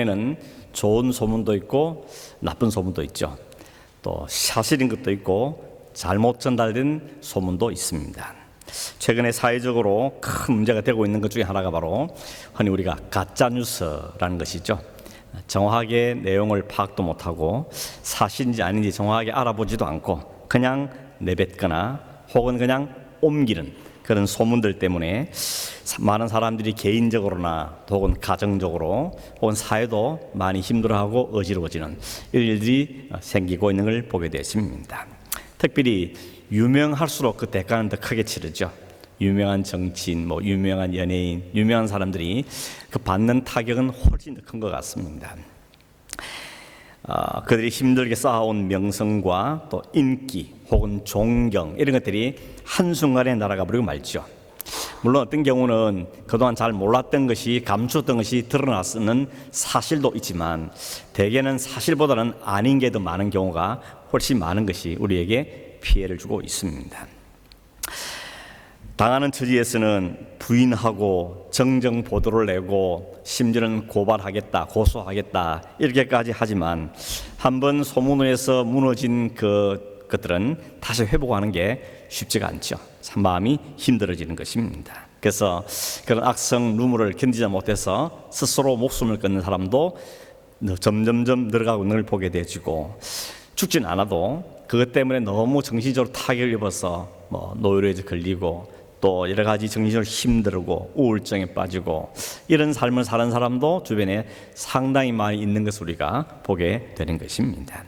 에는 좋은 소문도 있고 나쁜 소문도 있죠. 또 사실인 것도 있고 잘못 전달된 소문도 있습니다. 최근에 사회적으로 큰 문제가 되고 있는 것 중에 하나가 바로 흔히 우리가 가짜뉴스라는 것이죠. 정확하게 내용을 파악도 못하고 사실인지 아닌지 정확하게 알아보지도 않고 그냥 내뱉거나 혹은 그냥 옮기는 그런 소문들 때문에 많은 사람들이 개인적으로나 혹은 가정적으로 혹은 사회도 많이 힘들어하고 어지러워지는 일들이 생기고 있는 걸 보게 되었습니다. 특별히 유명할수록 그 대가는 더 크게 치르죠. 유명한 정치인, 유명한 연예인, 유명한 사람들이 그 받는 타격은 훨씬 더 큰 것 같습니다. 그들이 힘들게 쌓아온 명성과 또 인기 혹은 존경 이런 것들이 한순간에 날아가 버리고 말죠. 물론 어떤 경우는 그동안 잘 몰랐던 것이 감추었던 것이 드러났는 사실도 있지만 대개는 사실보다는 아닌 게 더 많은 경우가 훨씬 많은 것이 우리에게 피해를 주고 있습니다. 당하는 처지에서는 부인하고 정정 보도를 내고 심지어는 고발하겠다, 고소하겠다 이렇게까지 하지만 한번 소문에서 무너진 것들은 다시 회복하는 게 쉽지가 않죠. 참 마음이 힘들어지는 것입니다. 그래서 그런 악성 루머를 견디지 못해서 스스로 목숨을 끊는 사람도 점점점 늘어가고 있는 걸 보게 되어지고 죽진 않아도 그것 때문에 너무 정신적으로 타격을 입어서 노이로에 걸리고 또 여러 가지 정신적으로 힘들고 우울증에 빠지고 이런 삶을 사는 사람도 주변에 상당히 많이 있는 것을 우리가 보게 되는 것입니다.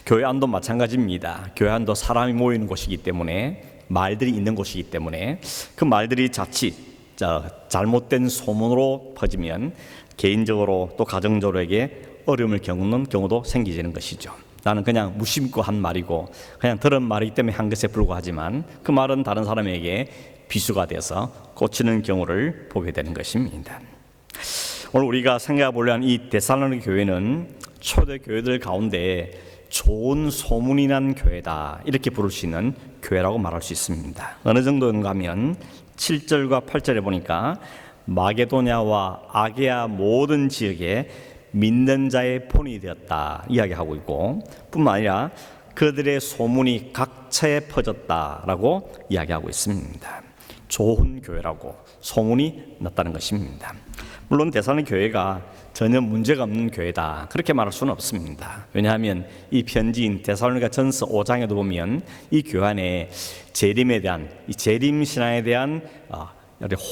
교회 안도 마찬가지입니다. 교회 안도 사람이 모이는 곳이기 때문에 말들이 있는 곳이기 때문에 그 말들이 자칫 잘못된 소문으로 퍼지면 개인적으로 또 가정적으로에게 어려움을 겪는 경우도 생기는 것이죠. 나는 그냥 무심코 한 말이고 그냥 들은 말이기 때문에 한 것에 불과하지만 그 말은 다른 사람에게 비수가 돼서 꽂히는 경우를 보게 되는 것입니다. 오늘 우리가 생각해 보려 하는 이 데살로니가 교회는 초대 교회들 가운데 좋은 소문이 난 교회다 이렇게 부를 수 있는 교회라고 말할 수 있습니다. 어느 정도인가 하면 7절과 8절에 보니까 마게도냐와 아게아 모든 지역에 믿는 자의 본이 되었다 이야기하고 있고 뿐만 아니라 그들의 소문이 각처에 퍼졌다라고 이야기하고 있습니다. 좋은 교회라고 소문이 났다는 것입니다. 물론 데살로니가 교회가 전혀 문제가 없는 교회다 그렇게 말할 수는 없습니다. 왜냐하면 이 편지인 데살로니가 전서 5장에도 보면 이 교회 안에 재림에 대한 이 재림 신앙에 대한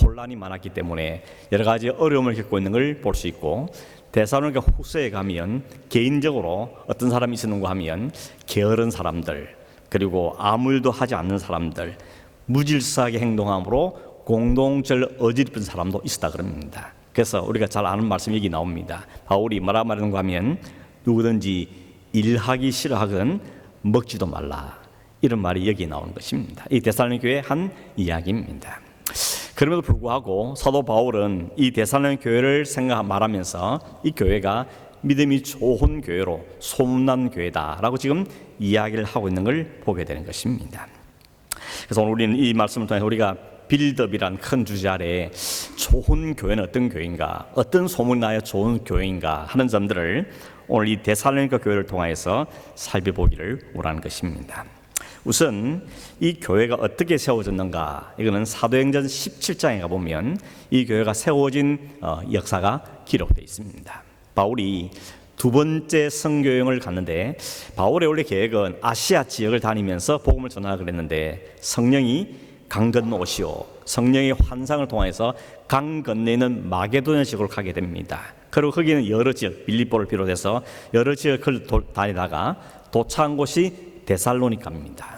혼란이 많았기 때문에 여러 가지 어려움을 겪고 있는 걸 볼 수 있고 데살로니가 후서에 가면 개인적으로 어떤 사람이 있었는가 하면 게으른 사람들 그리고 아무 일도 하지 않는 사람들 무질서하게 행동함으로 공동체를 어지럽힌 사람도 있었다 그럽니다. 그래서 우리가 잘 아는 말씀이 여기 나옵니다. 바울이 뭐라 말하는가 하면 누구든지 일하기 싫어하건 먹지도 말라 이런 말이 여기 나오는 것입니다. 이 데살로니가 교회의 한 이야기입니다. 그럼에도 불구하고 사도 바울은 이 데살로니가 교회를 말하면서 이 교회가 믿음이 좋은 교회로 소문난 교회다라고 지금 이야기를 하고 있는 걸 보게 되는 것입니다. 그래서 오늘 우리는 이 말씀을 통해서 우리가 빌드업이란 큰 주제 아래 좋은 교회는 어떤 교회인가, 어떤 소문이 나야 좋은 교회인가 하는 점들을 오늘 이 데살로니가 교회를 통해서 살펴보기를 원하는 것입니다. 우선 이 교회가 어떻게 세워졌는가 이거는 사도행전 17장에 가보면 이 교회가 세워진 역사가 기록되어 있습니다. 바울이 두 번째 선교여행을 갔는데 바울의 원래 계획은 아시아 지역을 다니면서 복음을 전하려고 했는데 성령이 강 건너오시오 성령의 환상을 통해서 강 건너는 마게도냐 지역으로 가게 됩니다. 그리고 거기는 여러 지역 빌립보를 비롯해서 여러 지역을 다니다가 도착한 곳이 데살로니가입니다.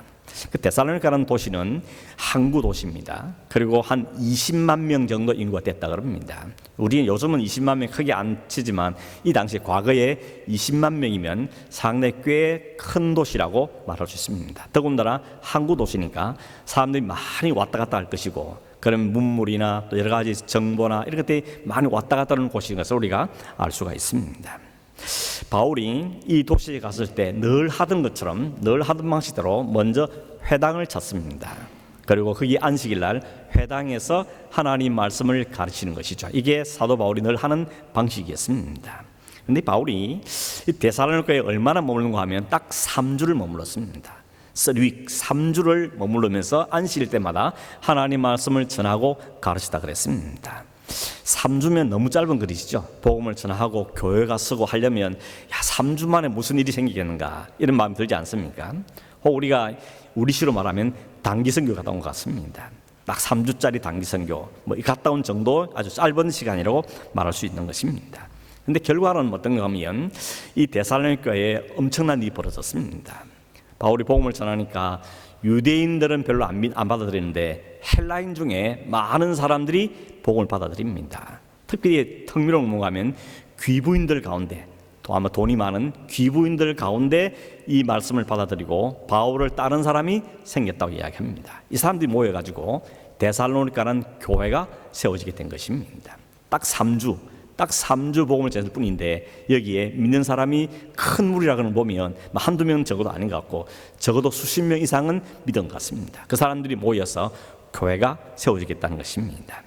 그 데살로니가라는 도시는 항구 도시입니다. 그리고 한 20만 명 정도 인구가 됐다 그럽니다. 우리는 요즘은 20만 명 크게 안 치지만 이 당시 과거에 20만 명이면 상당히 꽤 큰 도시라고 말할 수 있습니다. 더군다나 항구 도시니까 사람들이 많이 왔다 갔다 할 것이고 그런 문물이나 또 여러 가지 정보나 이런 것들이 많이 왔다 갔다 하는 곳인 것을 우리가 알 수가 있습니다. 바울이 이 도시에 갔을 때 늘 하던 것처럼 늘 하던 방식대로 먼저 회당을 찾습니다. 그리고 거기 안식일 날 회당에서 하나님 말씀을 가르치는 것이죠. 이게 사도 바울이 늘 하는 방식이었습니다. 그런데 바울이 데살로니가에 얼마나 머물는가 하면 딱 3주를 머물렀습니다. 3week, 3주를 머무르면서 안식일 때마다 하나님 말씀을 전하고 가르치다 그랬습니다. 3주면 너무 짧은 글이시죠. 복음을 전하고 교회가 서고 하려면 3주 만에 무슨 일이 생기겠는가 이런 마음이 들지 않습니까? 혹 우리가 우리시로 말하면 단기 선교 갔다 온 것 같습니다. 딱 3주짜리 단기 선교 갔다 온 정도 아주 짧은 시간이라고 말할 수 있는 것입니다. 그런데 결과는 어떤가 하면 이 데살로니가에 엄청난 일이 벌어졌습니다. 바울이 복음을 전하니까 유대인들은 별로 안 받아들이는데 헬라인 중에 많은 사람들이 복음을 받아들입니다. 특별히 흥미로운 뭔가 하면 귀부인들 가운데 또 아마 돈이 많은 귀부인들 가운데 이 말씀을 받아들이고 바울을 따른 사람이 생겼다고 이야기합니다. 이 사람들이 모여가지고 데살로니가라는 교회가 세워지게 된 것입니다. 딱 3주 복음을 전했을 뿐인데 여기에 믿는 사람이 큰 무리라고는 보면 한두 명 적어도 아닌 것 같고 적어도 수십 명 이상은 믿은 것 같습니다. 그 사람들이 모여서 교회가 세워지겠다는 것입니다.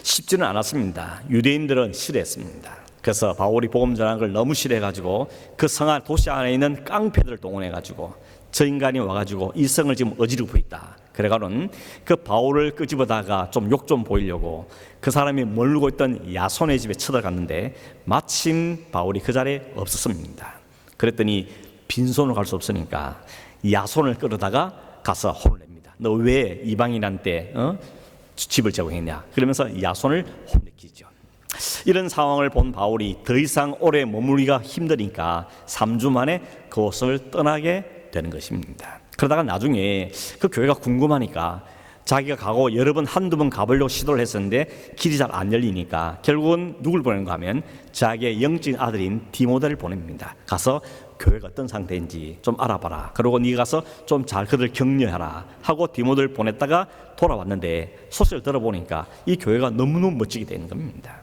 쉽지는 않았습니다. 유대인들은 싫어했습니다. 그래서 바울이 복음 전하는 걸 너무 싫어해가지고 그 성안 도시 안에 있는 깡패들을 동원해가지고 저 인간이 와가지고 이 성을 지금 어지르고 있다. 그래가는 그 바울을 끄집어다가 좀 욕 좀 보이려고 그 사람이 머물고 있던 야손의 집에 쳐들어갔는데 마침 바울이 그 자리에 없었습니다. 그랬더니 빈손으로 갈 수 없으니까 야손을 끌어다가 가서 혼을 냅니다. 너 왜 이방인한테 집을 제공했냐? 그러면서 야손을 혼내키죠. 이런 상황을 본 바울이 더 이상 오래 머물기가 힘드니까 3주 만에 그곳을 떠나게 되는 것입니다. 그러다가 나중에 그 교회가 궁금하니까 자기가 가고 여러 번 한두 번 가보려고 시도를 했었는데 길이 잘 안 열리니까 결국은 누굴 보내는가 하면 자기의 영적인 아들인 디모데를 보냅니다. 가서 교회가 어떤 상태인지 좀 알아봐라. 그러고 네가 가서 좀 잘 그들 격려하라 하고 디모데를 보냈다가 돌아왔는데 소식을 들어보니까 이 교회가 너무너무 멋지게 되는 겁니다.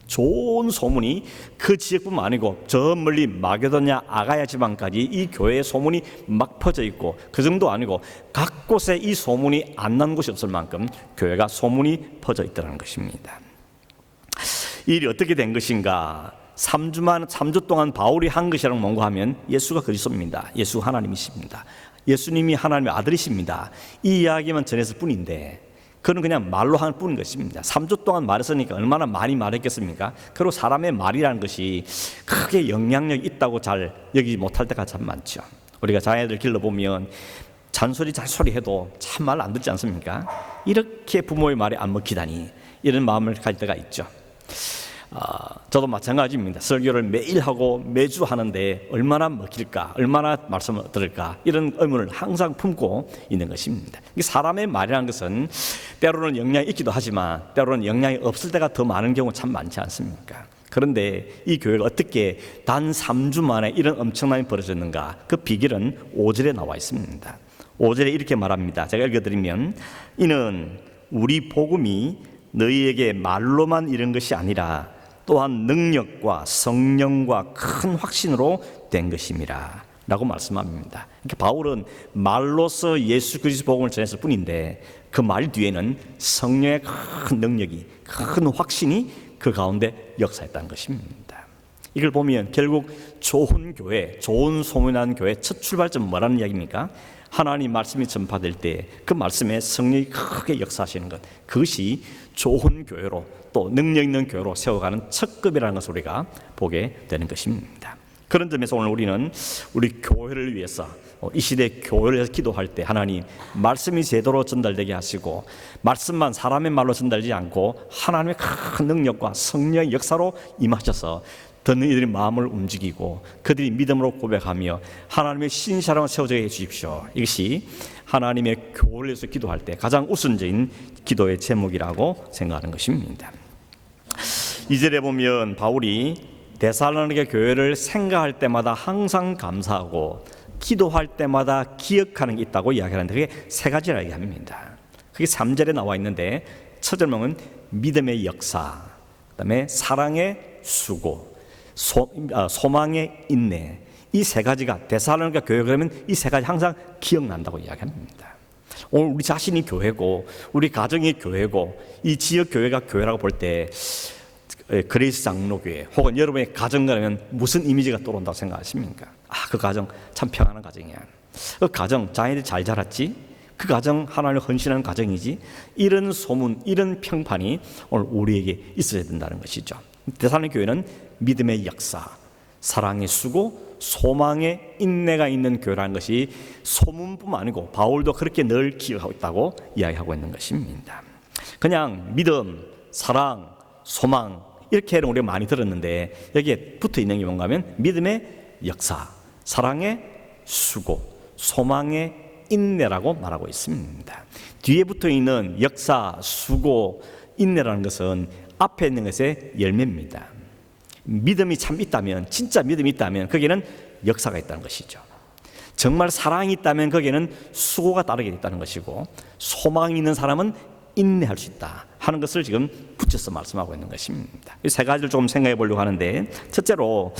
좋은 소문이 그 지역뿐만 아니고 저 멀리 마게도냐 아가야 지방까지 이 교회의 소문이 막 퍼져 있고 그 정도 아니고 각 곳에 이 소문이 안 난 곳이 없을 만큼 교회가 소문이 퍼져 있다는 것입니다. 이 일이 어떻게 된 것인가? 3주 동안 바울이 한 것이라는 뭔가 하면 예수가 그리스도입니다. 예수가 하나님이십니다. 예수님이 하나님의 아들이십니다. 이 이야기만 전했을 뿐인데 그는 그냥 말로 한 뿐인 것입니다. 3주 동안 말했으니까 얼마나 많이 말했겠습니까? 그리고 사람의 말이라는 것이 크게 영향력이 있다고 잘 여기지 못할 때가 참 많죠. 우리가 자녀들 길러보면 잔소리 해도 참 말 안 듣지 않습니까? 이렇게 부모의 말이 안 먹히다니 이런 마음을 가질 때가 있죠. 저도 마찬가지입니다. 설교를 매일 하고 매주 하는데 얼마나 먹힐까, 얼마나 말씀을 들을까 이런 의문을 항상 품고 있는 것입니다. 사람의 말이라는 것은 때로는 영향이 있기도 하지만 때로는 영향이 없을 때가 더 많은 경우 참 많지 않습니까? 그런데 이 교회가 어떻게 단 3주 만에 이런 엄청난 일이 벌어졌는가? 그 비결은 5절에 나와 있습니다. 5절에 이렇게 말합니다. 제가 읽어드리면 이는 우리 복음이 너희에게 말로만 이른 것이 아니라 또한 능력과 성령과 큰 확신으로 된 것임이라 라고 말씀합니다. 그러니까 바울은 말로서 예수 그리스도 복음을 전했을 뿐인데 그 말 뒤에는 성령의 큰 능력이, 큰 확신이 그 가운데 역사했다는 것입니다. 이걸 보면 결국 좋은 교회, 좋은 소문난 교회 첫 출발점은 뭐라는 이야기입니까? 하나님 말씀이 전파될 때 그 말씀에 성령이 크게 역사하시는 것, 그것이 좋은 교회로 또 능력 있는 교회로 세워가는 첫 급이라는 것을 우리가 보게 되는 것입니다. 그런 점에서 오늘 우리는 우리 교회를 위해서 이 시대 교회를 위해서 기도할 때 하나님 말씀이 제대로 전달되게 하시고 말씀만 사람의 말로 전달되지 않고 하나님의 큰 능력과 성령의 역사로 임하셔서 듣는 이들의 마음을 움직이고 그들이 믿음으로 고백하며 하나님의 신사람을 세워지게 해주십시오. 이것이 하나님의 교회를 위해서 기도할 때 가장 우선적인 기도의 제목이라고 생각하는 것입니다. 2절에 보면 바울이 데살로니가 교회를 생각할 때마다 항상 감사하고 기도할 때마다 기억하는 게 있다고 이야기하는데 그게 세 가지라 이야기합니다. 그게 3절에 나와 있는데 첫 절목은 믿음의 역사, 그다음에 사랑의 수고, 소망의 인내, 이 세 가지가 데살로니가 교회 그러면 이 세 가지 항상 기억난다고 이야기합니다. 오늘 우리 자신이 교회고 우리 가정이 교회고 이 지역 교회가 교회라고 볼 때 그레이스 장로교회 혹은 여러분의 가정 가면 무슨 이미지가 떠오른다고 생각하십니까? 그 가정 참 평안한 가정이야. 그 가정 자녀들이 잘 자랐지? 그 가정 하나님을 헌신하는 가정이지? 이런 소문, 이런 평판이 오늘 우리에게 있어야 된다는 것이죠. 데살로니가 교회는 믿음의 역사, 사랑의 수고, 소망의 인내가 있는 교회라는 것이 소문뿐만 아니고 바울도 그렇게 늘 기억하고 있다고 이야기하고 있는 것입니다. 그냥 믿음, 사랑, 소망 이렇게는 우리가 많이 들었는데 여기에 붙어 있는 게 뭔가 하면 믿음의 역사, 사랑의 수고, 소망의 인내라고 말하고 있습니다. 뒤에 붙어 있는 역사, 수고, 인내라는 것은 앞에 있는 것의 열매입니다. 믿음이 참 있다면, 진짜 믿음이 있다면 거기에는 역사가 있다는 것이죠. 정말 사랑이 있다면 거기에는 수고가 따르게 있다는 것이고, 소망이 있는 사람은 인내할 수 있다 하는 것을 지금 붙여서 말씀하고 있는 것입니다. 이 세 가지를 조금 생각해 보려고 하는데, 첫째로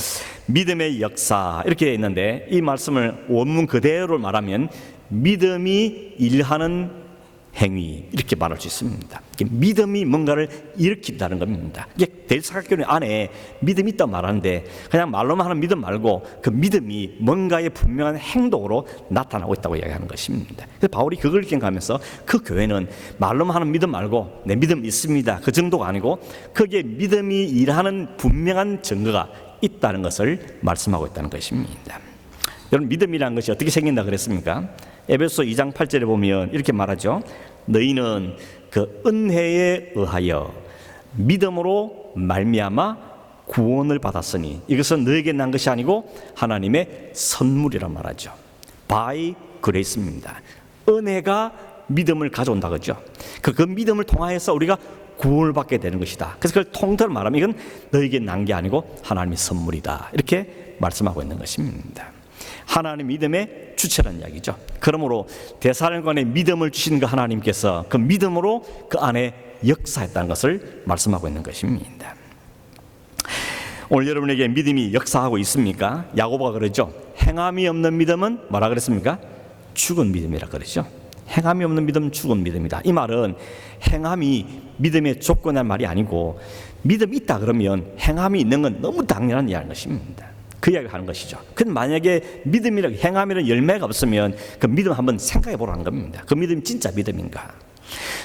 믿음의 역사 이렇게 있는데, 이 말씀을 원문 그대로 말하면 믿음이 일하는 행위 이렇게 말할 수 있습니다. 믿음이 뭔가를 일으킨다는 겁니다. 이게 대사각교회 안에 믿음이 있다고 말하는데 그냥 말로만 하는 믿음 말고 그 믿음이 뭔가의 분명한 행동으로 나타나고 있다고 이야기하는 것입니다. 그래서 바울이 그걸 기억하면서 그 교회는 말로만 하는 믿음 말고 내 믿음 있습니다 그 정도가 아니고 거기에 믿음이 일하는 분명한 증거가 있다는 것을 말씀하고 있다는 것입니다. 여러분, 믿음이라는 것이 어떻게 생긴다 그랬습니까? 에베소 2장 8절에 보면 이렇게 말하죠. 너희는 그 은혜에 의하여 믿음으로 말미암아 구원을 받았으니 이것은 너에게 난 것이 아니고 하나님의 선물이라 말하죠. By grace입니다. 은혜가 믿음을 가져온다 그죠. 그 믿음을 통하여서 우리가 구원을 받게 되는 것이다. 그래서 그걸 통틀어 말하면 이건 너에게 난 게 아니고 하나님의 선물이다 이렇게 말씀하고 있는 것입니다. 하나님 믿음의 주체라는 이야기죠. 그러므로 데살로니가에 믿음을 주신 그 하나님께서 그 믿음으로 그 안에 역사했다는 것을 말씀하고 있는 것입니다. 오늘 여러분에게 믿음이 역사하고 있습니까? 야고보가 그러죠. 행함이 없는 믿음은 뭐라 그랬습니까? 죽은 믿음이라 그러죠. 행함이 없는 믿음은 죽은 믿음이다. 이 말은 행함이 믿음의 조건이라는 말이 아니고 믿음이 있다 그러면 행함이 있는 건 너무 당연한 이야기인 것입니다. 그 이야기를 하는 것이죠. 근데 만약에 믿음이라고 행함이라는 열매가 없으면 그 믿음 한번 생각해 보라는 겁니다. 그 믿음이 진짜 믿음인가?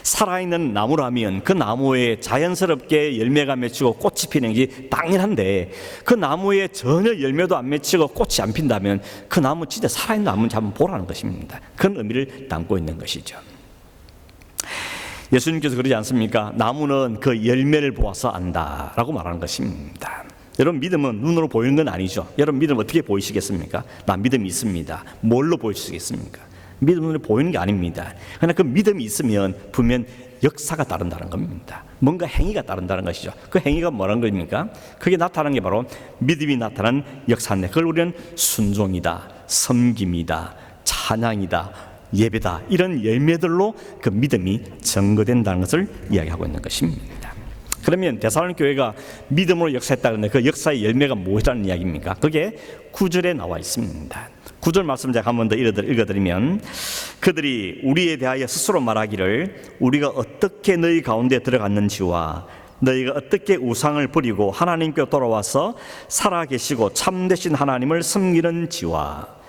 살아있는 나무라면 그 나무에 자연스럽게 열매가 맺히고 꽃이 피는 게 당연한데 그 나무에 전혀 열매도 안 맺히고 꽃이 안 핀다면 그 나무 진짜 살아있는 나무인지 한번 보라는 것입니다. 그런 의미를 담고 있는 것이죠. 예수님께서 그러지 않습니까? 나무는 그 열매를 보아서 안다라고 말하는 것입니다. 여러분, 믿음은 눈으로 보이는 건 아니죠. 여러분, 믿음 어떻게 보이시겠습니까? 나 믿음이 있습니다. 뭘로 보이시겠습니까? 믿음은 눈으로 보이는 게 아닙니다. 그러나 그 믿음이 있으면 분명 역사가 따른다는 겁니다. 뭔가 행위가 따른다는 것이죠. 그 행위가 뭐라는 겁니까? 그게 나타나는 게 바로 믿음이 나타난 역사인데 그걸 우리는 순종이다, 섬김이다, 찬양이다, 예배다 이런 열매들로 그 믿음이 증거된다는 것을 이야기하고 있는 것입니다. 그러면 데살로니가 교회가 믿음으로 역사했다는데 그 역사의 열매가 무엇이라는 이야기입니까? 그게 9절에 나와 있습니다. 9절 말씀 제가 한 번 더 읽어드리면 그들이 우리에 대하여 스스로 말하기를 우리가 어떻게 너희 가운데 들어갔는지와 너희가 어떻게 우상을 버리고 하나님께 돌아와서 살아계시고 참되신 하나님을 섬기는지와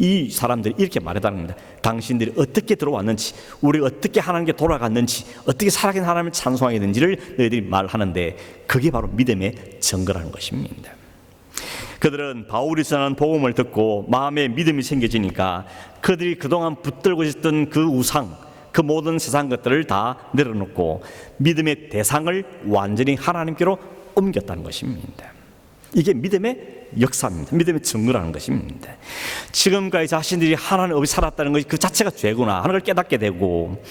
이 사람들이 이렇게 말했다는 겁니다. 당신들이 어떻게 들어왔는지, 우리가 어떻게 하나님께 돌아갔는지, 어떻게 살아계신 하나님을 찬송하겠는지를 너희들이 말하는데 그게 바로 믿음의 증거라는 것입니다. 그들은 바울이 전하는 복음을 듣고 마음에 믿음이 생겨지니까 그들이 그동안 붙들고 있었던 그 우상, 그 모든 세상 것들을 다 내려놓고 믿음의 대상을 완전히 하나님께로 옮겼다는 것입니다. 이게 믿음의 역사입니다. 믿음의 증거라는 것입니다. 지금까지 자신들이 하나님 없이 살았다는 것이 그 자체가 죄구나 하는 걸 깨닫게 되고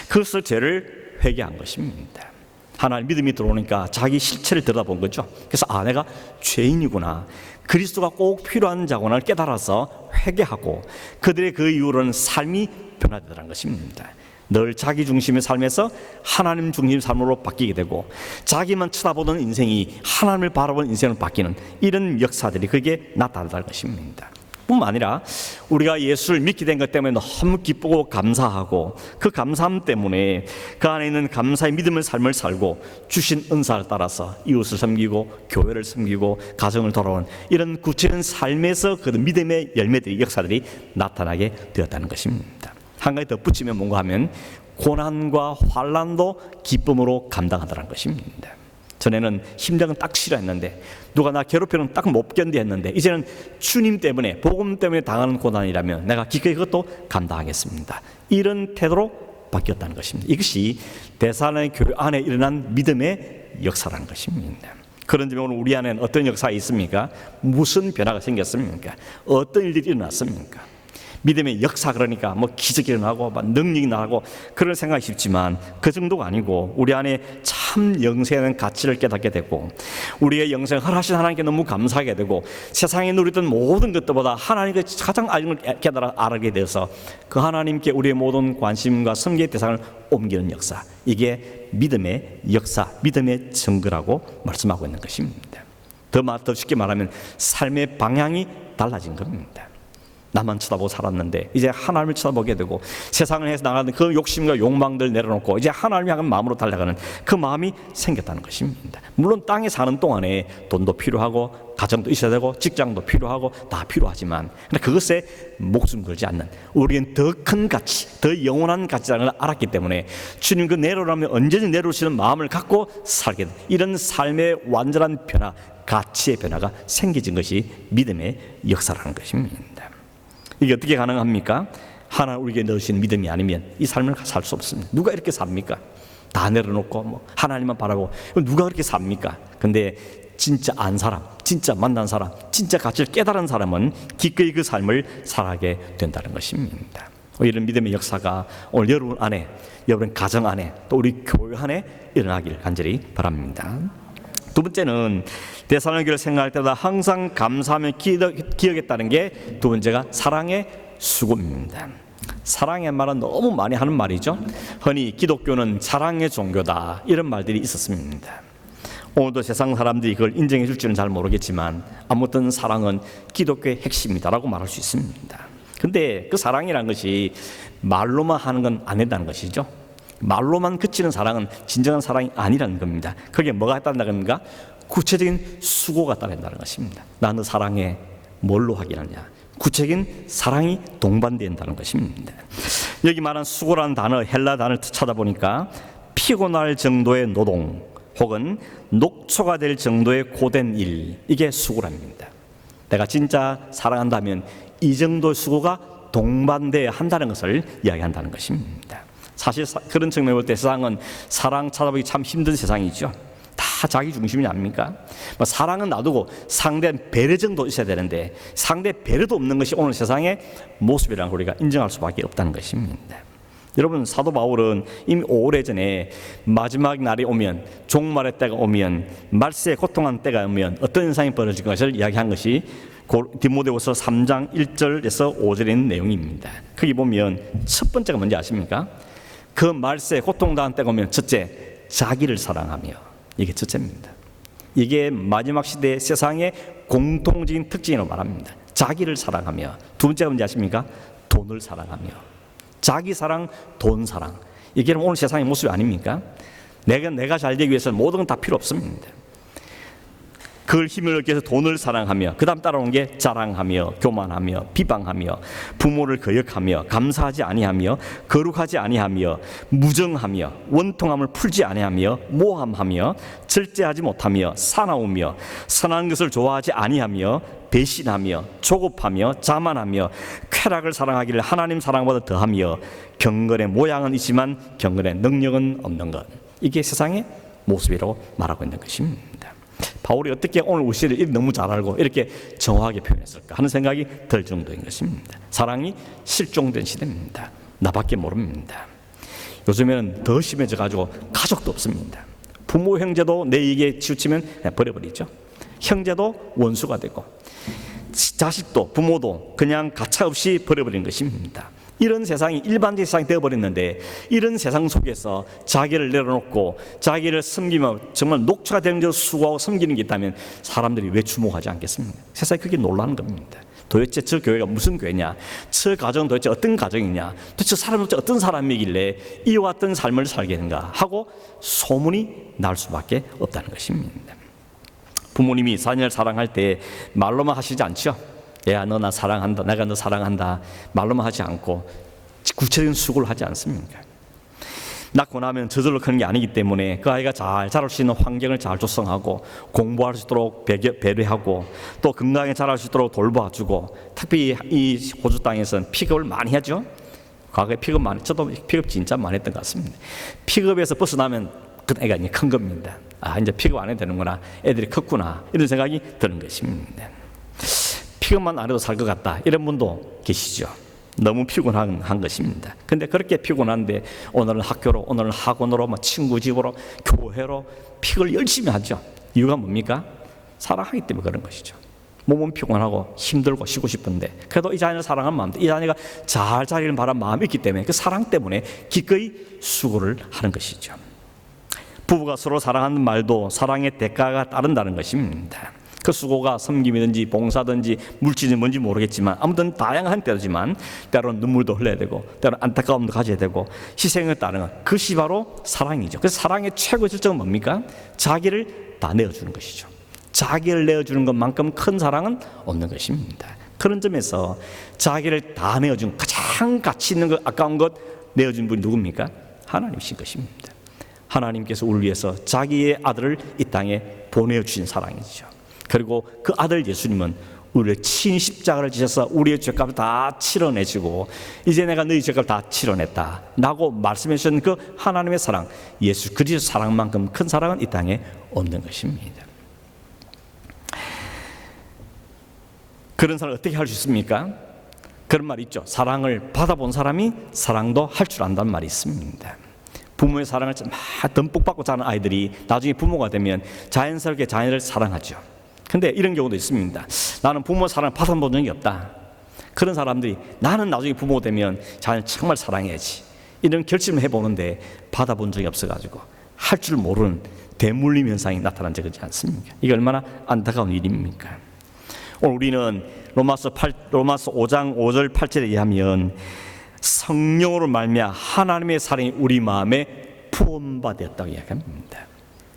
그것을 죄를 회개한 것입니다. 하나님 믿음이 들어오니까 자기 실체를 들여다본 거죠. 그래서 내가 죄인이구나, 그리스도가 꼭 필요한 자구나를 깨달아서 회개하고 그들의 그 이후로는 삶이 변화되더라는 것입니다. 늘 자기 중심의 삶에서 하나님 중심의 삶으로 바뀌게 되고 자기만 쳐다보던 인생이 하나님을 바라보는 인생으로 바뀌는 이런 역사들이 그게 나타난다는 것입니다. 뿐만 아니라 우리가 예수를 믿게 된 것 때문에 너무 기쁘고 감사하고 그 감사함 때문에 그 안에 있는 감사의 믿음의 삶을 살고 주신 은사를 따라서 이웃을 섬기고 교회를 섬기고 가정을 돌아오는 이런 구체적인 삶에서 그 믿음의 열매들이 역사들이 나타나게 되었다는 것입니다. 한 가지 덧붙이면 뭔가 하면 고난과 환난도 기쁨으로 감당하더라는 것입니다. 전에는 힘든 딱 싫어했는데 누가 나 괴롭히는 딱 못 견디했는데 이제는 주님 때문에 복음 때문에 당하는 고난이라면 내가 기꺼이 그것도 감당하겠습니다. 이런 태도로 바뀌었다는 것입니다. 이것이 데살로니가 교회 안에 일어난 믿음의 역사라는 것입니다. 그런 점에 오늘 우리 안에는 어떤 역사가 있습니까? 무슨 변화가 생겼습니까? 어떤 일들이 일어났습니까? 믿음의 역사, 그러니까 뭐 기적이 일어나고 막 능력이 나고 그런 생각이 쉽지만 그 정도가 아니고 우리 안에 참 영생의 가치를 깨닫게 되고 우리의 영생을 허락하신 하나님께 너무 감사하게 되고 세상에 누리던 모든 것들보다 하나님께 가장 깨달아 알게 되어서 그 하나님께 우리의 모든 관심과 섬기의 대상을 옮기는 역사, 이게 믿음의 역사, 믿음의 증거라고 말씀하고 있는 것입니다. 더 쉽게 말하면 삶의 방향이 달라진 겁니다. 나만 쳐다보고 살았는데 이제 하나님을 쳐다보게 되고 세상을 해서 나가는 그 욕심과 욕망들 내려놓고 이제 하나님을 향한 마음으로 달려가는 그 마음이 생겼다는 것입니다. 물론 땅에 사는 동안에 돈도 필요하고 가정도 있어야 되고 직장도 필요하고 다 필요하지만 그것에 목숨 걸지 않는 우리는 더 큰 가치, 더 영원한 가치라는 걸 알았기 때문에 주님 그 내려오라면 언제든지 내려오시는 마음을 갖고 살게 된 이런 삶의 완전한 변화, 가치의 변화가 생겨진 것이 믿음의 역사라는 것입니다. 이게 어떻게 가능합니까? 하나님 우리에게 넣으신 믿음이 아니면 이 삶을 살 수 없습니다. 누가 이렇게 삽니까? 다 내려놓고 뭐 하나님만 바라고 누가 그렇게 삽니까? 근데 진짜 안 사람, 진짜 만난 사람, 진짜 가치를 깨달은 사람은 기꺼이 그 삶을 살아가게 된다는 것입니다. 이런 믿음의 역사가 오늘 여러분 안에, 여러분 가정 안에, 또 우리 교회 안에 일어나길 간절히 바랍니다. 두 번째는 데살로니가 교회를 생각할 때마다 항상 감사하며 기억했다는 게 두 번째가 사랑의 수고입니다. 사랑의 말은 너무 많이 하는 말이죠. 흔히 기독교는 사랑의 종교다 이런 말들이 있었습니다. 오늘도 세상 사람들이 그걸 인정해 줄지는 잘 모르겠지만 아무튼 사랑은 기독교의 핵심이다라고 말할 수 있습니다. 근데 그 사랑이라는 것이 말로만 하는 건 안 된다는 것이죠. 말로만 그치는 사랑은 진정한 사랑이 아니라는 겁니다. 그게 뭐가 따른다는 겁니까? 구체적인 수고가 따른다는 것입니다. 나 너 사랑해. 뭘로 확인하냐? 구체적인 사랑이 동반된다는 것입니다. 여기 말한 수고라는 단어, 헬라 단어를 찾아보니까 피곤할 정도의 노동 혹은 녹초가 될 정도의 고된 일, 이게 수고랍니다. 내가 진짜 사랑한다면 이 정도의 수고가 동반돼야 한다는 것을 이야기한다는 것입니다. 사실 그런 측면에 볼 때 세상은 사랑 찾아보기 참 힘든 세상이죠. 다 자기 중심이 아닙니까? 사랑은 놔두고 상대 배려 정도 있어야 되는데 상대 배려도 없는 것이 오늘 세상의 모습이라는 걸 우리가 인정할 수밖에 없다는 것입니다. 여러분, 사도 바울은 이미 오래전에 마지막 날이 오면, 종말의 때가 오면, 말세에 고통한 때가 오면 어떤 현상이 벌어질 것을 이야기한 것이 디모데후서 3장 1절에서 5절에 있는 내용입니다. 거기 보면 첫 번째가 뭔지 아십니까? 그 말세에 고통당한 때가 오면 첫째, 자기를 사랑하며, 이게 첫째입니다. 이게 마지막 시대의 세상의 공통적인 특징이라고 말합니다. 자기를 사랑하며. 두 번째가 뭔지 아십니까? 돈을 사랑하며. 자기 사랑, 돈 사랑. 이게 오늘 세상의 모습이 아닙니까? 내가 잘 되기 위해서는 모든 건 다 필요 없습니다. 그걸 힘을 얻기 위해서 돈을 사랑하며, 그 다음 따라오는 게 자랑하며, 교만하며, 비방하며, 부모를 거역하며, 감사하지 아니하며, 거룩하지 아니하며, 무정하며, 원통함을 풀지 아니하며, 모함하며, 절제하지 못하며, 사나우며, 선한 것을 좋아하지 아니하며, 배신하며, 조급하며, 자만하며, 쾌락을 사랑하기를 하나님 사랑보다 더하며, 경건의 모양은 있지만 경건의 능력은 없는 것. 이게 세상의 모습이라고 말하고 있는 것입니다. 바울이 어떻게 오늘 우리 시대를 너무 잘 알고 이렇게 정확하게 표현했을까 하는 생각이 들 정도인 것입니다. 사랑이 실종된 시대입니다. 나밖에 모릅니다. 요즘에는 더 심해져 가지고 가족도 없습니다. 부모 형제도 내 이익에 치우치면 버려버리죠. 형제도 원수가 되고 자식도 부모도 그냥 가차없이 버려버리는 것입니다. 이런 세상이 일반적인 세상이 되어버렸는데, 이런 세상 속에서 자기를 내려놓고 자기를 섬기며 정말 녹초가 되는 저 수고하고 섬기는 게 있다면 사람들이 왜 주목하지 않겠습니까? 세상이 그게 놀라는 겁니다. 도대체 저 교회가 무슨 교회냐, 저 가정은 도대체 어떤 가정이냐, 도대체 사람은 도대체 어떤 사람이길래 이와 같은 삶을 살게 되는가 하고 소문이 날 수밖에 없다는 것입니다. 부모님이 자녀를 사랑할 때 말로만 하시지 않죠. 야, 너 나 사랑한다, 내가 너 사랑한다, 말로만 하지 않고 구체적인 수고를 하지 않습니까? 낳고 나면 저절로 크는 게 아니기 때문에 그 아이가 잘 자랄 수 있는 환경을 잘 조성하고 공부할 수 있도록 배려하고 또 건강하게 자랄 수 있도록 돌봐주고, 특히 이 호주 땅에서는 픽업을 많이 하죠. 과거에 픽업 많이, 저도 픽업 진짜 많이 했던 것 같습니다. 픽업에서 벗어나면 그 애가 이제 큰 겁니다. 아, 이제 픽업 안 해도 되는구나, 애들이 컸구나, 이런 생각이 드는 것입니다. 픽업만 안 해도 살 것 같다, 이런 분도 계시죠. 너무 피곤한 것입니다. 근데 그렇게 피곤한데 오늘은 학교로, 오늘은 학원으로, 친구 집으로, 교회로 픽을 열심히 하죠. 이유가 뭡니까? 사랑하기 때문에 그런 것이죠. 몸은 피곤하고 힘들고 쉬고 싶은데 그래도 이 자녀를 사랑하는 마음, 이 자녀가 잘 자리를 바라는 마음이 있기 때문에 그 사랑 때문에 기꺼이 수고를 하는 것이죠. 부부가 서로 사랑하는 말도 사랑의 대가가 따른다는 것입니다. 그 수고가 섬김이든지 봉사든지 물질이 뭔지 모르겠지만 아무튼 다양한 때로지만 때로는 눈물도 흘려야 되고 때로는 안타까움도 가져야 되고 희생을 따르는 그것이 바로 사랑이죠. 그래서 사랑의 최고 실정은 뭡니까? 자기를 다 내어주는 것이죠. 자기를 내어주는 것만큼 큰 사랑은 없는 것입니다. 그런 점에서 자기를 다 내어준 가장 가치 있는 것, 아까운 것 내어준 분이 누굽니까? 하나님이신 것입니다. 하나님께서 우리를 위해서 자기의 아들을 이 땅에 보내주신 사랑이죠. 그리고 그 아들 예수님은 우리를 친 십자가를 지셔서 우리의 죄값을 다 치러내시고 이제 내가 너희 죄값을 다 치러냈다 라고 말씀해 주신 그 하나님의 사랑, 예수 그리스도 사랑만큼 큰 사랑은 이 땅에 없는 것입니다. 그런 사랑을 어떻게 할 수 있습니까? 그런 말이 있죠. 사랑을 받아본 사람이 사랑도 할 줄 안다는 말이 있습니다. 부모의 사랑을 막 듬뿍 받고 자란 아이들이 나중에 부모가 되면 자연스럽게 자녀를 사랑하죠. 근데 이런 경우도 있습니다. 나는 부모 사랑을 받아본 적이 없다. 그런 사람들이 나는 나중에 부모가 되면 자녀를 정말 사랑해야지, 이런 결심을 해보는데 받아본 적이 없어가지고 할 줄 모르는 대물림 현상이 나타난 적이지 않습니까? 이게 얼마나 안타까운 일입니까? 오늘 우리는 로마서 5장 5절 8절에 의하면 성령으로 말미암아 하나님의 사랑이 우리 마음에 부음받았다고 이야기합니다.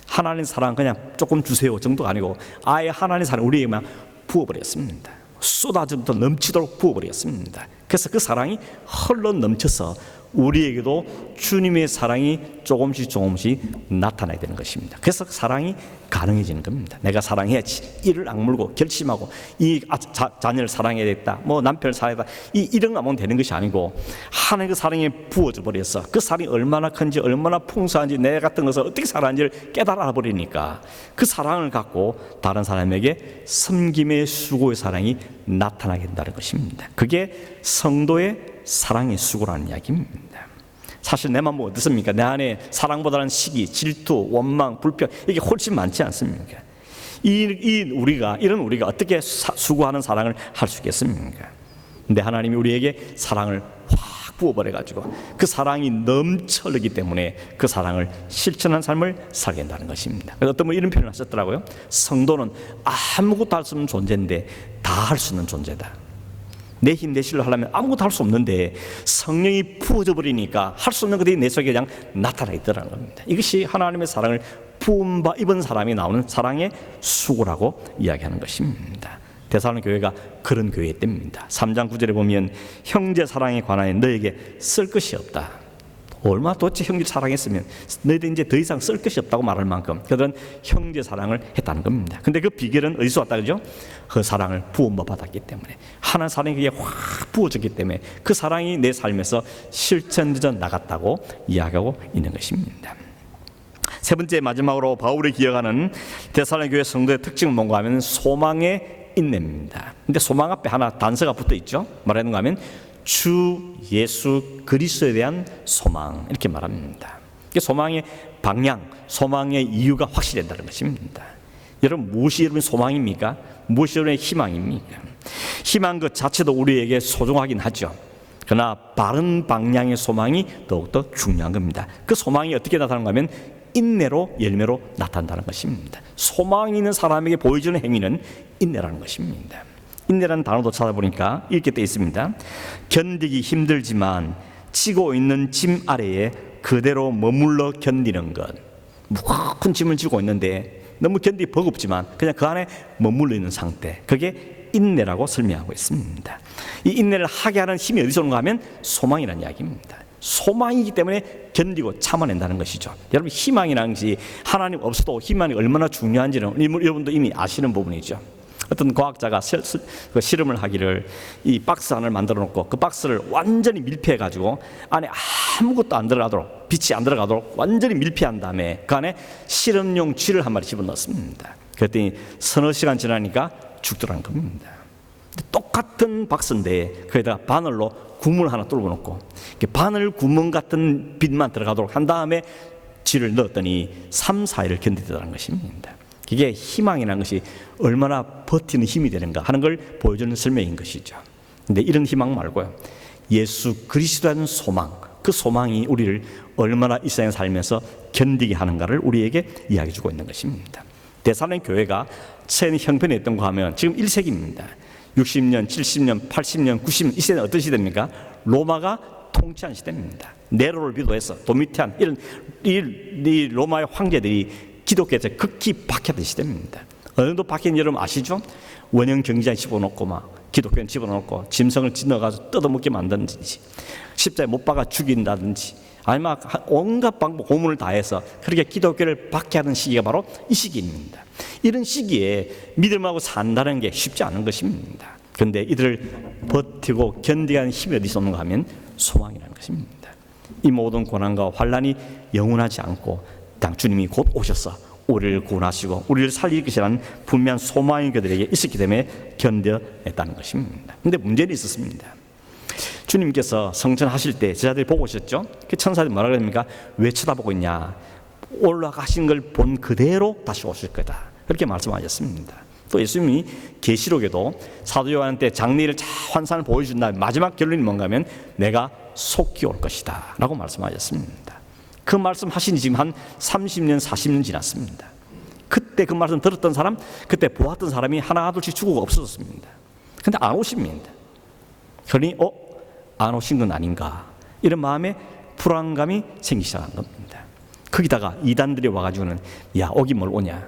하나님 사랑 그냥 조금 주세요 정도가 아니고 아예 하나님 사랑 우리에게만 부어버렸습니다. 쏟아져부터 넘치도록 부어버렸습니다. 그래서 그 사랑이 흘러 넘쳐서 우리에게도 주님의 사랑이 조금씩 나타나야 되는 것입니다. 그래서 사랑이 가능해지는 겁니다. 내가 사랑해야지, 이를 악물고 결심하고 이 자녀를 사랑해야겠다, 남편을 사랑해야겠다, 이런 하면 되는 것이 아니고 하나님의 그 사랑이 부어져 버려서 그 사랑이 얼마나 큰지, 얼마나 풍성한지, 내 같은 것을 어떻게 살아가는지를 깨달아 버리니까 그 사랑을 갖고 다른 사람에게 섬김의 수고의 사랑이 나타나게 된다는 것입니다. 그게 성도의 사랑의 수고라는 이야기입니다. 사실 내 마음은 어떻습니까? 내 안에 사랑보다는 시기, 질투, 원망, 불평, 이게 훨씬 많지 않습니까? 이런 우리가 어떻게 수고하는 사랑을 할 수 있겠습니까? 근데 하나님이 우리에게 사랑을 확 부어버려가지고 그 사랑이 넘쳐 흐르기 때문에 그 사랑을 실천한 삶을 살게 된다는 것입니다. 그래서 어떤 분이 이런 표현을 하셨더라고요. 성도는 아무것도 할 수 없는 존재인데 다 할 수 있는 존재다. 내 힘, 내 실로 하려면 아무것도 할 수 없는데 성령이 부어져 버리니까 할 수 없는 것들이 내 속에 그냥 나타나 있더라는 겁니다. 이것이 하나님의 사랑을 부음바 입은 사람이 나오는 사랑의 수고라고 이야기하는 것입니다. 데살로니가 교회가 그런 교회입니다. 3장 9절에 보면 형제 사랑에 관하여 너에게 쓸 것이 없다. 얼마나 도대체 형제 사랑했으면 너희들 이제 더 이상 쓸 것이 없다고 말할 만큼 그들은 형제 사랑을 했다는 겁니다. 근데 그 비결은 어디서 왔다 그러죠? 그 사랑을 부음바 받았기 때문에, 하나님 사랑이 그게 확 부어졌기 때문에 그 사랑이 내 삶에서 실천되어 나갔다고 이야기하고 있는 것입니다. 세 번째, 마지막으로 바울이 기억하는 데살로니가 교회 성도의 특징은 뭔가 하면 소망의 인내입니다. 근데 소망 앞에 하나 단서가 붙어 있죠. 말하는가 하면 주 예수 그리스도에 대한 소망, 이렇게 말합니다. 소망의 방향, 소망의 이유가 확실된다는 것입니다. 여러분, 무엇이 여러분 소망입니까? 무엇이 여러분의 희망입니까? 희망 그 자체도 우리에게 소중하긴 하죠. 그러나 바른 방향의 소망이 더욱더 중요한 겁니다. 그 소망이 어떻게 나타나는가 하면 인내로 열매로 나타난다는 것입니다. 소망이 있는 사람에게 보여주는 행위는 인내라는 것입니다. 인내라는 단어도 찾아보니까 이렇게 되어 있습니다. 견디기 힘들지만 지고 있는 짐 아래에 그대로 머물러 견디는 것. 무거운 짐을 지고 있는데 너무 견디기 버겁지만 그냥 그 안에 머물러 있는 상태, 그게 인내라고 설명하고 있습니다. 이 인내를 하게 하는 힘이 어디서 오는가 하면 소망이라는 이야기입니다. 소망이기 때문에 견디고 참아낸다는 것이죠. 여러분, 희망이라는 것이 하나님 없어도 희망이 얼마나 중요한지는 여러분도 이미 아시는 부분이죠. 어떤 과학자가 실험을 하기를 이 박스 하나를 만들어 놓고 그 박스를 완전히 밀폐해 가지고 안에 아무것도 안 들어가도록, 빛이 안 들어가도록 완전히 밀폐한 다음에 그 안에 실험용 쥐를 한 마리 집어넣습니다. 그랬더니 서너 시간 지나니까 죽더라는 겁니다. 똑같은 박스인데 거기다가 바늘로 구멍을 하나 뚫어 놓고 바늘 구멍 같은 빛만 들어가도록 한 다음에 쥐를 넣었더니 3, 4일을 견디더라는 것입니다. 이게 희망이라는 것이 얼마나 버티는 힘이 되는가 하는 걸 보여주는 설명인 것이죠. 근데 이런 희망 말고요, 예수 그리스도라는 소망, 그 소망이 우리를 얼마나 이 세상에 살면서 견디게 하는가를 우리에게 이야기해 주고 있는 것입니다. 데살로니가 교회가 처음 형편이 어떤가 하면 지금 1세기입니다. 60년, 70년, 80년, 90년 이 시대는 어떤 시대입니까? 로마가 통치한 시대입니다. 네로를 비롯해서 도미티안 이런 이 로마의 황제들이 기독교에서 극히 박해된 시대입니다. 어느 정도 박해는 여러분 아시죠? 원형 경기장에 집어넣고 막 기독교인 집어넣고 짐승을 찢어가지고 뜯어먹게 만든지 십자에 못 박아 죽인다든지 아니면 온갖 방법 고문을 다해서 그렇게 기독교를 박해하는 시기가 바로 이 시기입니다. 이런 시기에 믿음하고 산다는 게 쉽지 않은 것입니다. 그런데 이들을 버티고 견디는 힘이 어디서 오는가 하면 소망이라는 것입니다. 이 모든 고난과 환난이 영원하지 않고 주님이 곧 오셔서 우리를 구원하시고 우리를 살릴 것이라는 분명한 소망이 그들에게 있었기 때문에 견뎌냈다는 것입니다. 그런데 문제는 있었습니다. 주님께서 성천하실 때 제자들이 보고 오셨죠? 그 천사들이 뭐라 그럽니까? 왜 쳐다보고 있냐? 올라가신 걸 본 그대로 다시 오실 거다, 그렇게 말씀하셨습니다. 또 예수님이 계시록에도 사도 요한한테 장래일을 환상을 보여준 다음에 마지막 결론이 뭔가 하면 내가 속히 올 것이다 라고 말씀하셨습니다. 그 말씀 하신 지 지금 한 30년 40년 지났습니다. 그때 그 말씀 들었던 사람, 그때 보았던 사람이 하나 둘씩 죽고 없어졌습니다. 근데 안 오십니다. 그러니 안 오신 건 아닌가, 이런 마음에 불안감이 생기기 시작한 겁니다. 거기다가 이단들이 와가지고는 야 오긴 뭘 오냐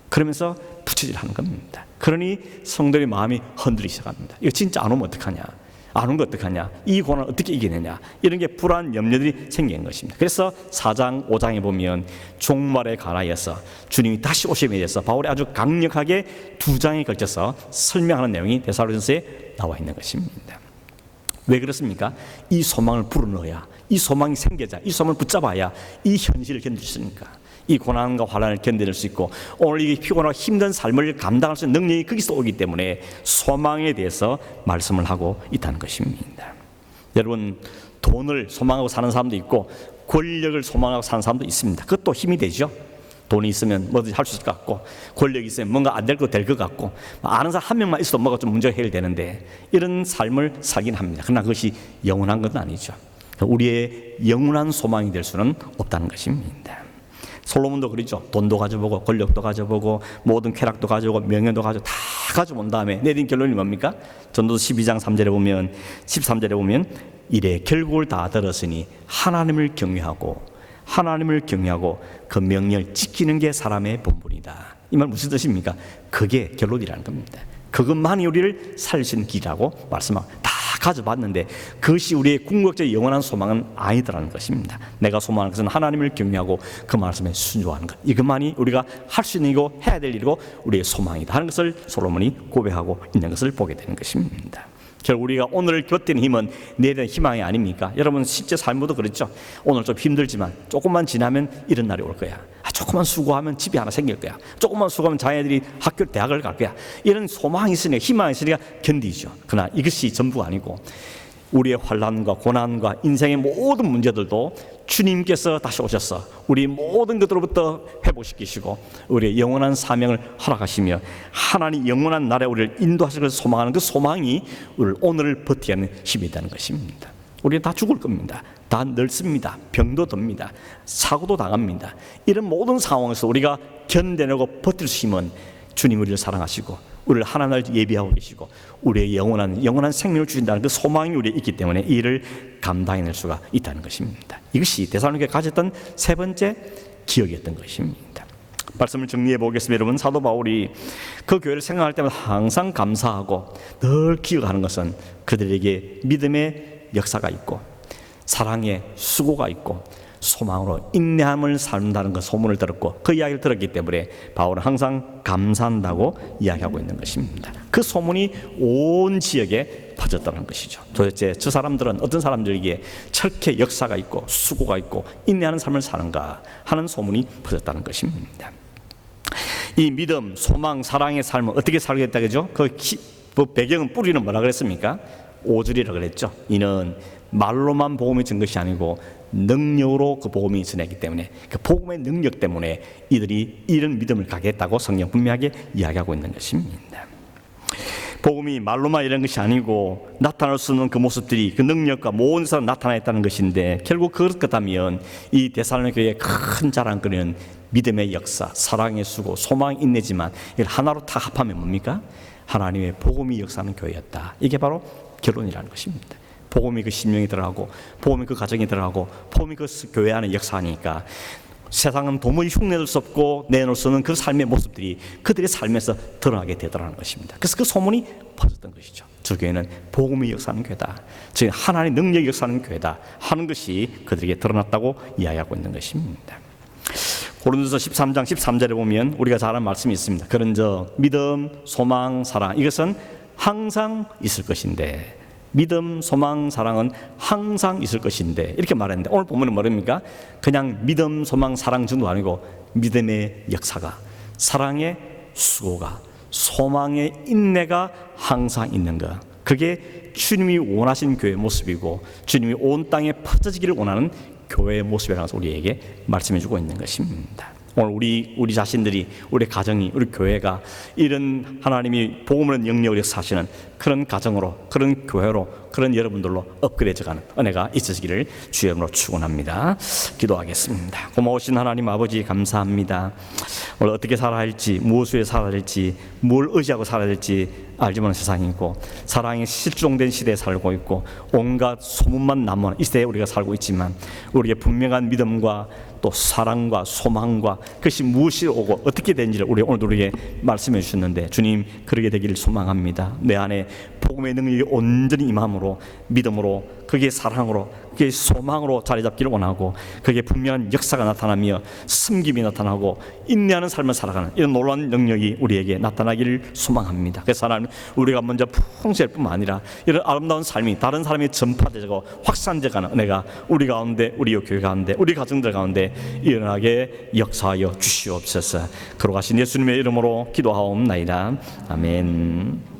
그러면서 부채질하는 겁니다. 그러니 성도의 마음이 흔들리기 시작합니다. 이거 진짜 안 오면 어떡하냐, 안 오는 거 어떡하냐, 이 고난을 어떻게 이겨내냐, 이런 게 불안 염려들이 생긴 것입니다. 그래서 4장 5장에 보면 종말에 관하여서 주님이 다시 오심에 대해서 바울이 아주 강력하게 2장에 걸쳐서 설명하는 내용이 데살로니가서에 나와 있는 것입니다. 왜 그렇습니까? 이 소망을 불어넣어야, 이 소망이 생겨자, 이 소망을 붙잡아야 이 현실을 견딜 수 있으니까, 이 고난과 환난을 견뎌낼 수 있고 오늘 이 피곤하고 힘든 삶을 감당할 수 있는 능력이 거기서 오기 때문에 소망에 대해서 말씀을 하고 있다는 것입니다. 여러분, 돈을 소망하고 사는 사람도 있고 권력을 소망하고 사는 사람도 있습니다. 그것도 힘이 되죠. 돈이 있으면 뭐든지 할 수 있을 것 같고 권력이 있으면 뭔가 안 될 것 될 것 같고 아는 사람 한 명만 있어도 뭐가 좀 문제가 해결되는데 이런 삶을 살긴 합니다. 그러나 그것이 영원한 건 아니죠. 우리의 영원한 소망이 될 수는 없다는 것입니다. 솔로몬도 그러죠. 돈도 가져보고 권력도 가져보고 모든 쾌락도 가져보고 명예도 가지고 다 가져본 다음에 내린 결론이 뭡니까? 전도서 12장 3절에 보면 13절에 보면 이래 결국을 다 들었으니 하나님을 경외하고 그 명령을 지키는 게 사람의 본분이다. 이 말 무슨 뜻입니까? 그게 결론이라는 겁니다. 그것만이 우리를 살릴 수 있는 길이라고 말씀하고 다 가져봤는데 그것이 우리의 궁극적 영원한 소망은 아니더라는 것입니다. 내가 소망하는 것은 하나님을 경외하고 그 말씀에 순종하는 것, 이것만이 우리가 할 수 있는 일이고 해야 될 일이고 우리의 소망이다 하는 것을 솔로몬이 고백하고 있는 것을 보게 되는 것입니다. 결국 우리가 오늘을 버티는 힘은 내일의 희망이 아닙니까? 여러분 실제 삶도 그렇죠. 오늘 좀 힘들지만 조금만 지나면 이런 날이 올 거야. 조금만 수고하면 집이 하나 생길 거야. 조금만 수고하면 자녀들이 학교 대학을 갈 거야. 이런 소망이 있으니까 희망이 있으니까 견디죠. 그러나 이것이 전부가 아니고 우리의 환난과 고난과 인생의 모든 문제들도 주님께서 다시 오셔서 우리 모든 것들로부터 회복시키시고 우리의 영원한 사명을 허락하시며 하나님 영원한 나라에 우리를 인도하실 것을 소망하는 그 소망이 우리를 오늘을 버티게 하는 힘이 있다는 것입니다. 우리는 다 죽을 겁니다. 다 늙습니다. 병도 듭니다. 사고도 당합니다. 이런 모든 상황에서 우리가 견뎌내고 버틸 수 있는 주님 우리를 사랑하시고 우리를 하나님을 예비하고 계시고 우리의 영원한 생명을 주신다는 그 소망이 우리에 있기 때문에 이를 감당해낼 수가 있다는 것입니다. 이것이 데살로니가에 가졌던 세 번째 기억이었던 것입니다. 말씀을 정리해 보겠습니다. 여러분, 사도 바울이 그 교회를 생각할 때마다 항상 감사하고 늘 기억하는 것은 그들에게 믿음의 역사가 있고 사랑의 수고가 있고 소망으로 인내함을 삶는다는 그 소문을 들었고 그 이야기를 들었기 때문에 바울은 항상 감사한다고 이야기하고 있는 것입니다. 그 소문이 온 지역에 퍼졌다는 것이죠. 도대체 저 사람들은 어떤 사람들에게 철새 역사가 있고 수고가 있고 인내하는 삶을 사는가 하는 소문이 퍼졌다는 것입니다. 이 믿음, 소망, 사랑의 삶을 어떻게 살겠다 그죠? 그 배경은 뿌리는 뭐라 그랬습니까? 5절이라 그랬죠. 이는 말로만 복음이 전 것이 아니고 능력으로 그 복음이 전했기 때문에 그 복음의 능력 때문에 이들이 이런 믿음을 갖게 했다고 성경 분명하게 이야기하고 있는 것입니다. 복음이 말로만 이런 것이 아니고 나타날 수 없는 그 모습들이 그 능력과 모든 사람 나타나있다는 것인데 결국 그렇다면 이 데살로니가 교회의 큰 자랑거리는 믿음의 역사, 사랑의 수고, 소망, 인내지만 이걸 하나로 다 합하면 뭡니까? 하나님의 복음이 역사하는 교회였다. 이게 바로 결론이라는 것입니다. 복음이 그 심령에 들어가고 복음이 그 가정에 들어가고 복음이 그 교회 안에 역사하니까 세상은 도무지 흉내낼 수 없고 내놓을 수 없는 그 삶의 모습들이 그들의 삶에서 드러나게 되더라는 것입니다. 그래서 그 소문이 퍼졌던 것이죠. 저 교회는 복음이 역사하는 교회다, 즉 하나님의 능력이 역사하는 교회다 하는 것이 그들에게 드러났다고 이야기하고 있는 것입니다. 고린도서 13장 13절에 보면 우리가 잘 아는 말씀이 있습니다. 그런즉 믿음, 소망, 사랑 이것은 항상 있을 것인데, 믿음, 소망, 사랑은 항상 있을 것인데 이렇게 말했는데 오늘 보면 뭐랍니까? 그냥 믿음, 소망, 사랑 정도 아니고 믿음의 역사가, 사랑의 수고가, 소망의 인내가 항상 있는 것, 그게 주님이 원하신 교회의 모습이고 주님이 온 땅에 퍼져지기를 원하는 교회의 모습이라서 우리에게 말씀해 주고 있는 것입니다. 오늘 우리 자신들이, 우리 가정이, 우리 교회가 이런 하나님이 복음을 영역으로 사시는 그런 가정으로, 그런 교회로, 그런 여러분들로 업그레이드가는 은혜가 있으시기를 주의 이름으로 축원합니다. 기도하겠습니다. 고마우신 하나님 아버지 감사합니다. 오늘 어떻게 살아야 할지, 무엇을 살아야 할지, 뭘 의지하고 살아야 할지 알지 못하는 세상이고 사랑이 실종된 시대에 살고 있고 온갖 소문만 남은 이 시대에 우리가 살고 있지만 우리의 분명한 믿음과 또 사랑과 소망과 그것이 무엇이 오고 어떻게 되는지를 오늘도 우리에게 말씀해 주셨는데 주님 그러게 되기를 소망합니다. 내 안에 복음의 능력이 온전히 임함으로 믿음으로 그게 사랑으로 그게 소망으로 자리 잡기를 원하고 그게 분명한 역사가 나타나며 섬김이 나타나고 인내하는 삶을 살아가는 이런 놀라운 능력이 우리에게 나타나기를 소망합니다. 그래서 하나님 우리가 먼저 풍성할 뿐만 아니라 이런 아름다운 삶이 다른 사람이 전파되고 확산되가는 은혜가 우리 가운데, 우리 교회 가운데, 우리 가정들 가운데 일어나게 역사하여 주시옵소서. 걸어가신 예수님의 이름으로 기도하옵나이다. 아멘.